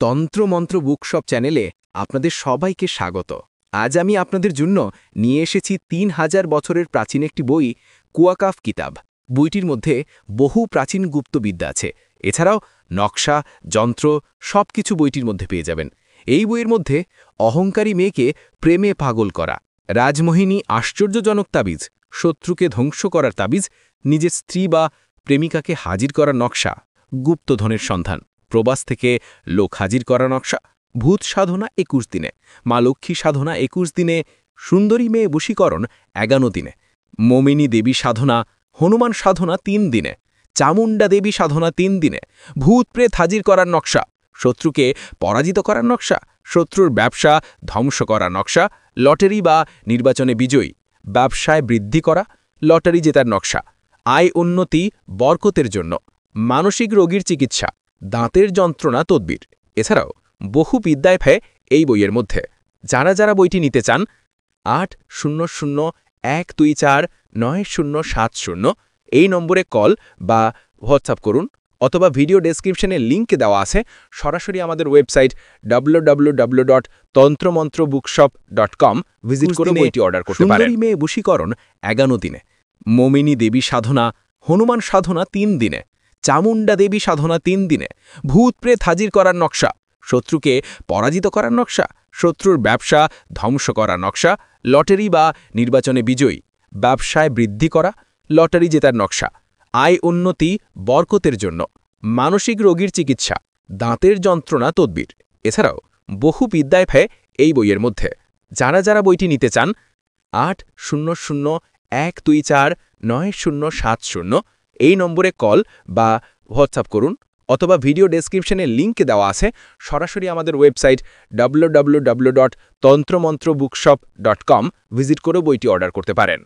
তন্ত্রমন্ত্র বুকশপ চ্যানেলে আপনাদের সবাইকে স্বাগত। আজ আমি আপনাদের জন্য নিয়ে এসেছি ৩,০০০ বছরের প্রাচীন একটি বই, কুয়াকাফ কিতাব। বইটির মধ্যে বহু প্রাচীন গুপ্তবিদ্যা আছে। এছাড়াও নকশা, যন্ত্র সবকিছু বইটির মধ্যে পেয়ে যাবেন। এই বইয়ের মধ্যে অহংকারী মেয়েকে প্রেমে পাগল করা, রাজমোহিনী আশ্চর্যজনক তাবিজ, শত্রুকে ধ্বংস করার তাবিজ, নিজের স্ত্রী বা প্রেমিকাকে হাজির করার নকশা, গুপ্তধনের সন্ধান, প্রবাস থেকে লোক হাজির করা নকশা, ভূত সাধনা ২১ দিনে, মা লক্ষ্মী সাধনা ২১ দিনে, সুন্দরী মেয়ে বশীকরণ ৫১ দিনে, মোমিনী দেবী সাধনা, হনুমান সাধনা ৩ দিনে, চামুণ্ডা দেবী সাধনা ৩ দিনে, ভূত প্রেত হাজির করার নকশা, শত্রুকে পরাজিত করার নকশা, শত্রুর ব্যবসা ধ্বংস করার নকশা, লটারি বা নির্বাচনে বিজয়ী, ব্যবসায় বৃদ্ধি করা, লটারি জেতার নকশা, আয় উন্নতি বরকতের জন্য, মানসিক রোগীর চিকিৎসা, দাঁতের যন্ত্রণা তদবির। এছাড়াও বহু বিদ্যায় ফে এই বইয়ের মধ্যে। যারা বইটি নিতে চান ৮০01249070 এই নম্বরে কল বা হোয়াটসঅ্যাপ করুন, অথবা ভিডিও ডেসক্রিপশনে লিঙ্ক দেওয়া আছে, সরাসরি আমাদের ওয়েবসাইট www.তন্ত্রমন্ত্রবুকশপ.com ভিজিট করে বইটি অর্ডার করতে পারেন। সুন্দরী মেয়ে বশীকরণ ৫১ দিনে, মোমিনী দেবী সাধনা, হনুমান সাধনা ৩ দিনে, চামুণ্ডা দেবী সাধনা ৩ দিনে, ভূত প্রেত হাজির করার নকশা, শত্রুকে পরাজিত করার নকশা, শত্রুর ব্যবসা ধ্বংস করার নকশা, লটারি বা নির্বাচনে বিজয়ী, ব্যবসায় বৃদ্ধি করা, লটারি জেতার নকশা, আয় উন্নতি বরকতের জন্য, মানসিক রোগীর চিকিৎসা, দাঁতের যন্ত্রণা তদবির। এছাড়াও বহু বিদ্যায় ফে এই বইয়ের মধ্যে। যারা বইটি নিতে চান ৮০01249070 এই নম্বরে কল বা হোয়াটসঅ্যাপ করুন, অথবা ভিডিও ডেসক্রিপশনে লিঙ্ক দেওয়া আছে, সরাসরি আমাদের ওয়েবসাইট www.তন্ত্রমন্ত্রবুকশপ.com ভিজিট করে বইটি অর্ডার করতে পারেন।